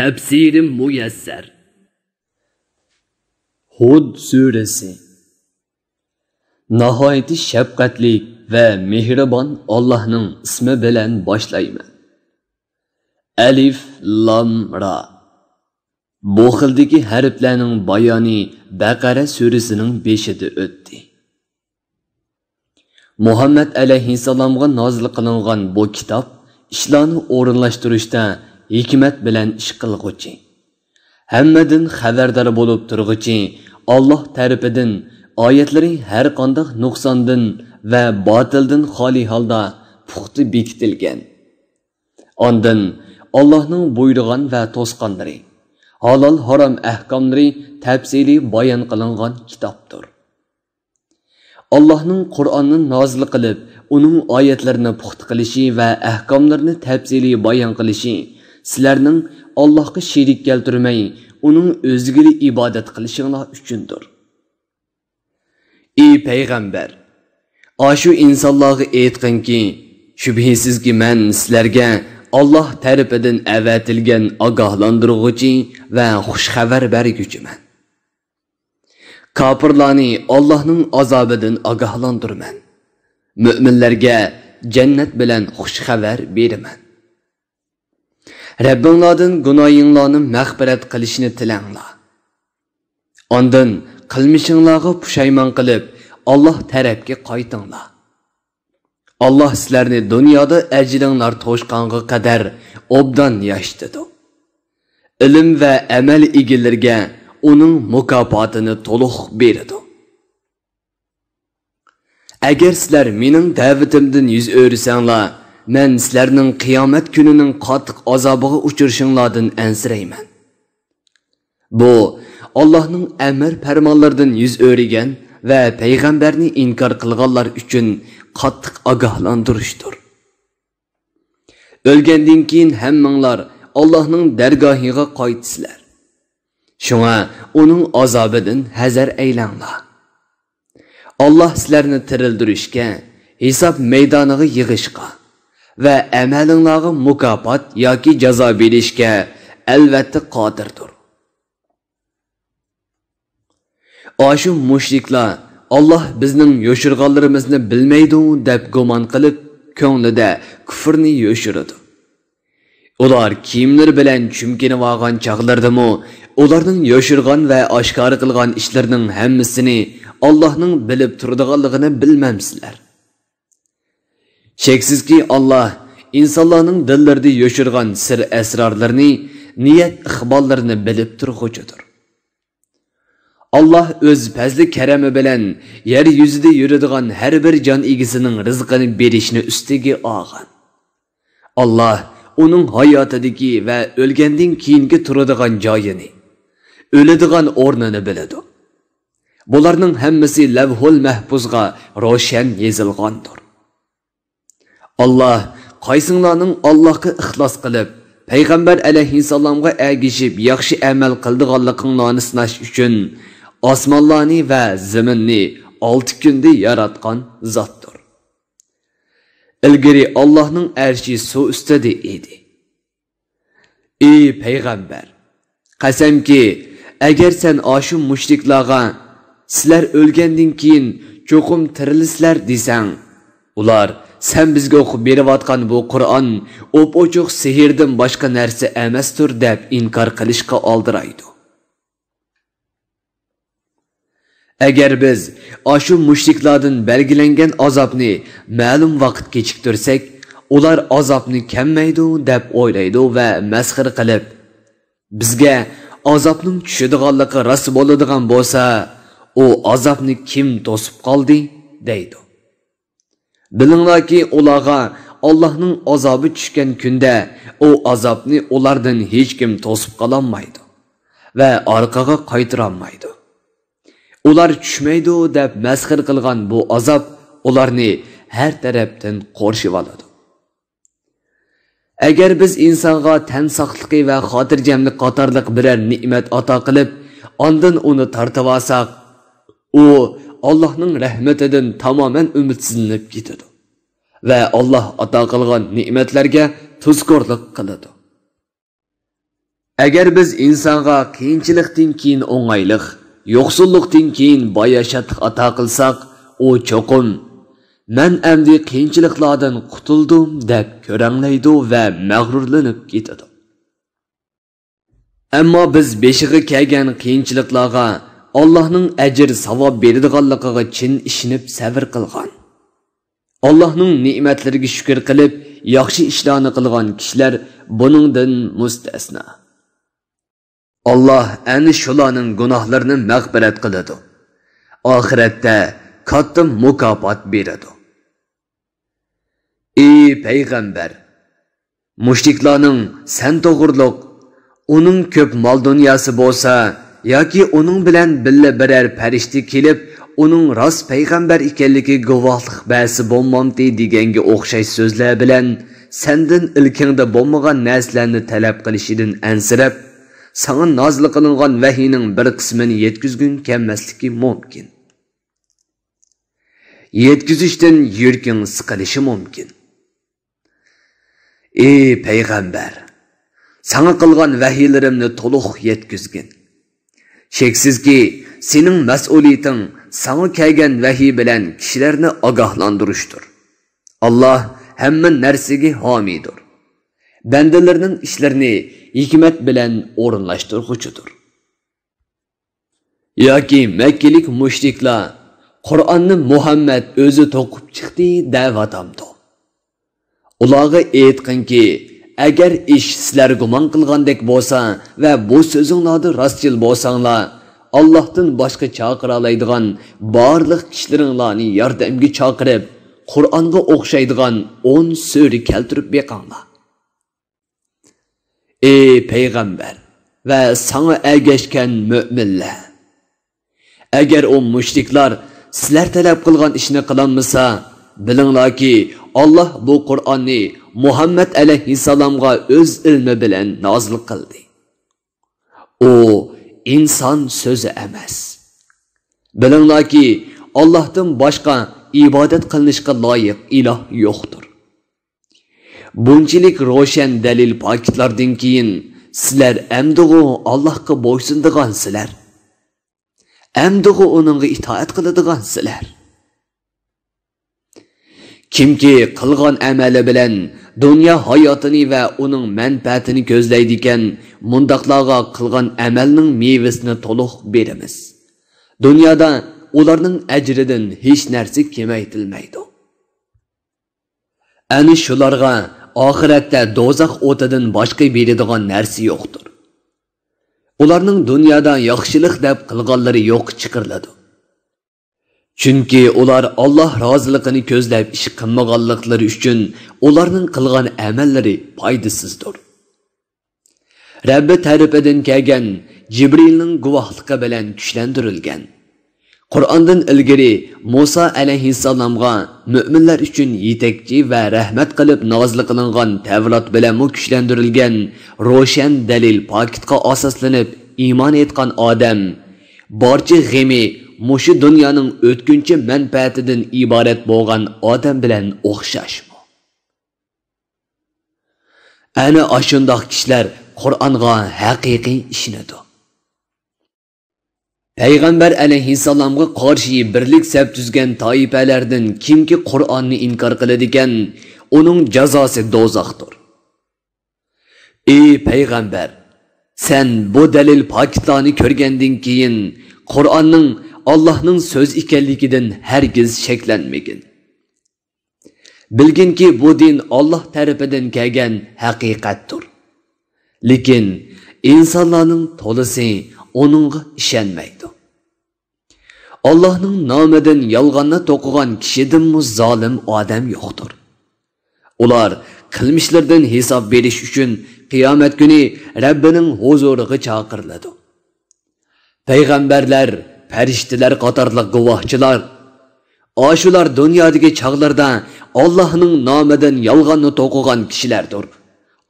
Tafsiri muyassar. Hud suresi. Nahayeti şefqatli ve mehribon Allah'ның ismi bilan boshlayman. Alif lam ra. Bu xildagi harflarning bayoni Baqara surasining 5-ida o'tdi. Muhammad alayhissalomga nozil qilingan bu kitob ishlarni o'rinlashtirishda hikmat bilan ish qilg'uchi, hammadan xabardor bo'lib turg'uchi, Alloh tarafidan oyatlari har qanday nuqsondan va botildan xoli holda puxta bekitilgan. Ondan Allohning buyurgan va to'sqanlari, halol harom ahkomlari tafsili bayon qilingan kitobdir. Allohning Qur'onni nozil qilib, uning oyatlarini puxta qilishi va ahkomlarini tafsili bayon qilishi sizlarning Allohga sherik keltirmay, uning o'ziga ibodat qilishinglar uchundir. Ey payg'ambar, ashu insonlarga aytqinki, shubhisizki men sizlarga Alloh tarafidan avatilgan ogohlantiruvchi va xush xabar berguchiman. Kafirlarni Allohning azobidan ogohlantirman. Mu'minlarga jannat bilan xush xabar beraman. Rabbinglardan gunohinglarni mag'firat qilishni tilanglar. Ondan qilmishinglarga pushaymon qilib, Alloh tarafga qaytinglar. Alloh sizlarni dunyoda ajringlar to'shqanga qadar obdan yashtidi. Ilm va amal egillarga uning mukofotini to'liq beradi. Agar sizlar mening da'vatimdan yuz o'rsanglar, men sizlarning qiyomat kunining qattiq azobiga uchrashinglardan ansirayman. Bu Allohning amr farmonlaridan yuz o'rgan va payg'ambarni inkor qilganlar uchun qattiq ogohlantirishdir. O'lgandan keyin hammanglar Allohning dargohiga qaytsizlar. Shunga uning azobidan hazar aylanglar. Alloh sizlarni tirildirishga, hisob maydoniga yig'ishga va amalinglarga mukofot yoki jazo berishga albatta qodirdir. Ashu mushriklar Alloh bizning yoshirganlarimizni bilmaydi deb gumon qilib, ko'nglida kufrni yoshiradi. Ular kiyimlari bilan chumkinib olgan chaqlardimi, ularning yoshirgan va oshkor qilgan ishlarining hammasini Allohning bilib turadiganligini bilmamsizlar. Sheksizki Alloh insonlarning dillarida yoshirgan sir asrorlarini, niyat iqbollarini bilib turg'uchidir. Allah o'z fazli karami bilan yer yuzida yuradigan har bir jon egisining rizqini berishni ustiga olgan. Allah uning hayotidagi va o'lgandan keyingi turadigan joyini, o'ladigan o'rnini biladi. Bularning hammasi lavhul mahfuzga ro'shan yozilgandir. Allah qaysinglarning Allohga ixlos qilib, payg'ambar alayhissalomga ergishib yaxshi amal qildiganliginglarni sinash uchun osmonlarni va zaminni 6 kunda yaratgan zotdir. Ilgari Allohning arshi suv ustida edi. Ey payg'ambar, qasamki, agar sen ashu mushriklarga sizlar o'lgandan keyin cho'qim tirilisizlar desang, ular sen bizga o'qib berayotgan bu Qur'on o'p-ochiq sehrdan boshqa narsa emasdir deb inkor qilishga oldiraydi. Agar biz ashu mushriklardan belgilangan azobni ma'lum vaqt kechiktirsak, ular azobni kammaydi deb o'ylaydi va masxir qilib, bizga azobning tushadiganligi rost bo'ladigan bo'lsa, u azobni kim to'sib qoldi deydi. Bilinglarki, ularga Allohning azobi tushgan kunda u azobni ulardan hech kim to'sib qololmaydi va orqaga qaytara olmaydi. Ular tushmaydi deb masxir qilgan bu azob ularni har tarafdan qorshib oladi. Agar biz insonga tan saqligi va xotirjamlik qatorliq biror ne'mat ato qilib, ondan uni tortib olsak, u Allohning rahmatidan tamoman umidsizlanib ketadi va Alloh ato qilgan ne'matlarga tuzkorlik qiladi. Agar biz insonga qiyinchilikdan keyin o'ng'aylik, yo'qsullikdan keyin boyashatlik ato qilsak, u cho'qim "Men endi qiyinchiliklardan qutuldim" deb ko'ranglaydi va mag'rurlanib ketadi. Ammo biz beshiga kelgan qiyinchiliklarga Allohning ajr savob beradiganligiga chin ishonib sabr qilgan, Allohning ne'matlariga shukr qilib, yaxshi ishlarni qilgan kishilar buningdan mustasno. Allah ana shularning gunohlarini mag'firat qiladi. Oxiratda katta mukofot beradi. Ey payg'ambar, mushriklarning sen to'g'riliq, uning ko'p mol dunyosi bo'lsa yoki uning bilan billa biror farishta kelib, uning rost payg'ambar ekanligi guvohlik bersa bo'lmamdi deganga o'xshash so'zlar bilan sendan ilkingda bo'lmagan narsalarni talab qilishidan ansirab, sana nozil qilingan vahiyning bir qismini yetkizgun kelmasligi mumkin. Yetkizishdan yurking siqilishi mumkin. Ey payg'ambar, sana qilgan vahiylarimni to'liq yetkizgin. Sheksizki, sening mas'uliyating sana kelgan vahiy bilan kishilarni ogohlantirishdir. Allah hamma narsaga homiydir. Bandalarning ishlarini hikmat bilan o'rinlashtiruvchidir. Yoki Makkilik mushriklar Qur'onni Muhammad o'zi to'qib chiqdi deb atamdi. Ularga aytqinki, agar ish sizlar gumon qilgandek bo'lsa va bu so'zinglarda rostchil bo'lsanglar, Allohdan boshqa chaqira oladigan barliq kishilaringlarni yordamga chaqirib, Qur'onga o'xshaydigan 10 sura keltirib beqinglar. Ey payg'ambar va sana ergashgan mu'minlar, agar o mushriklar sizlar talab qilgan ishni qilolmasa, bilinglarki, Allah bu Qur'onni Muhammad alayhissalomga o'z ilmi bilan nozil qildi. U inson so'zi emas. Bilinglarki, Allohdan boshqa ibodat qilinishga loyiq iloh yo'qdir. Bunchilik ro'shan dalil paketlardan keyin sizlar amdig'u Allohga bo'ysundigansizlar. Amdig'u uningga itoat qiladigansizlar. Kimki qilgan amali bilan dunyo hayotini va uning manfaatini ko'zlaydi ekan, mundaqlarga qilgan amalning mevasini to'liq beramiz. Dunyoda ularning ajridan hech narsa kamaytilmaydi. Ani shularga oxiratda do'zax o'tidan boshqa beradigan narsa yo'qdir. Ularning dunyoda yaxshilik deb qilganlari yo'q chiqariladi. Chunki ular Alloh roziligini ko'zlab ish qilmaganliklari uchun ularning qilgan amallari foydasizdir. Rabbi tarafidan kelgan Jibrilning guvohligi bilan kuchlantirilgan. Qur'ondan ilgari Musa alayhissalomga mu'minlar uchun yetakchi va rahmat qilib nozil qilingan Tavrat bilan kuchlantirilgan ro'shan dalil paketga asoslanib iymon etgan odam barcha g'emi mushu dunyoning o'tkinchi manfaatidan iborat bo'lgan odam bilan o'xshashmi? Ana ashundoq kishilar Qur'onga haqiqiy ishonadi. Payg'ambar alayhissalomga qarshi birlik saf tuzgan toifalardan kimki Qur'onni inkor qiladigan, uning jazosi do'zaxdir. Ey payg'ambar, sen bu dalil paketlarni ko'rgandan keyin Qur'onning Allohning so'z ekanligidan hargiz shaklanmagin. Bilginki bu din Alloh tarafidan kelgan haqiqatdir. Lekin insonlarning to'lisi onunğa ishonmaydi. Allohning nomidan yolg'onni to'qigan kishidinmi zolim odam yo'qdir. Ular qilmishlaridan hisob berish uchun qiyomat kuni Rabbining huzuriga chaqiriladi. Payg'ambarlar, farishtalar qatorliq guvohchilar, oshular dunyodagi chog'larda Allohning nomidan yolg'onni to'qigan kishilardir.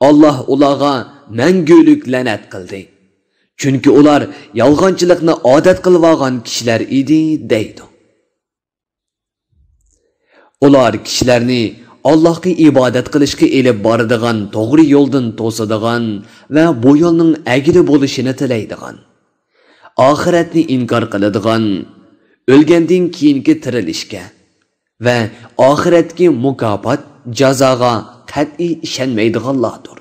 Alloh ularga mangulik la'nat qildi. Chunki ular yolg'onchilikni odat qilib olgan kishilar edi deydi. Ular kishilarni Allohga ibodat qilishga elib boradigan to'g'ri yo'ldan to'sadigan va bu yo'lning agili bo'lishini tilaydigan, oxiratni inkor qiladigan, o'lgandan keyingi tirilishga va oxiratga mukofot jazoga qat'iy ishonmaydiganlardir.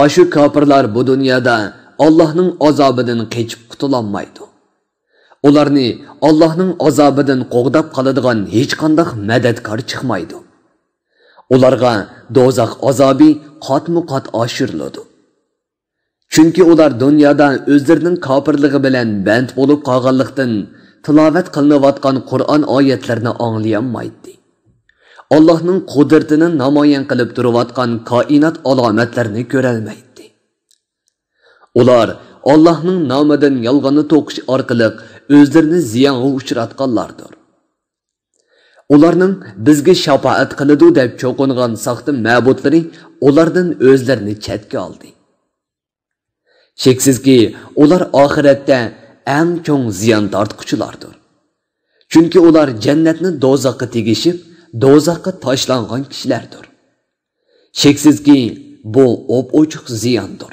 Aşu kafirlar bu dunyoda Allohning azobidan qechib qutulolmaydi. Ularni Allohning azobidan qo'g'dab qoladigan hech qanday madadkor chiqmaydi. Ularga dozoq azobi qatmu-qat oshiriladi. Chunki ular dunyoda o'zlarining kofirligi bilan band bo'lib qolganlikdan tilovat qilinayotgan Qur'on oyatlarini anglayolmaydi. Allohning qudratini namoyon qilib turayotgan koinot alomatlarini ko'rolmaydi. Ular Allohning nomidan yolg'onni to'qish orqali o'zlarini ziyonga uchratganlardir. Ularning bizga shafaat qiladi deb cho'qingan soxta ma'budlari ulardan o'zlarini chetga oldi. Sheksizki, ular oxiratda eng cho'ng ziyon tortquchilardir. Chunki ular jannatni dozoqqa tegishib, dozoqqa tashlangan kishilardir. Sheksizki, bu o'p-ochiq ziyondir.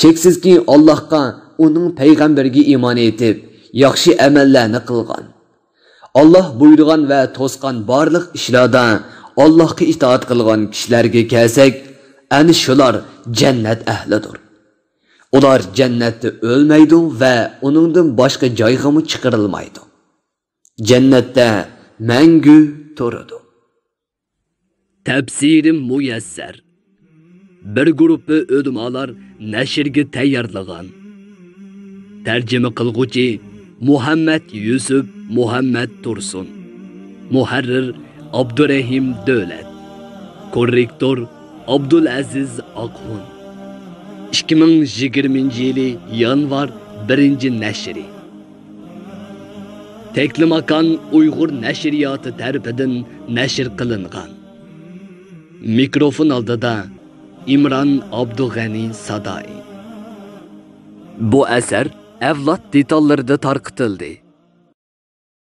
Sheksizki, Allohga, uning payg'ambariga iymon etib, yaxshi amallarni qilgan, Alloh buyurgan va to'sgan barliq ishlarda Allohga itoat qilgan kishilarga kelsak, ana shular jannat ahlidir. Ular jannatda o'lmaydi va uningdan boshqa joyga chiqarilmaydi. Jannatda mangu turadi. Tafsiri muyassar. Bir guruhi ulamolar nashrga tayyorlagan. Tarjima qilguvchi Muhammad Yusuf Muhammad Tursun. Muharrir Abdurrahim Davlat. Korrektor Abdulaziz Aqhun. 2020-yili yanvar 1-nashri. Teklimakan Uyg'ur nashriyoti tarafidan nashr qilingan. Mikrofon oldida İmran Abdug'ani Sadai. Bu asar avlod detallarida tarqitildi.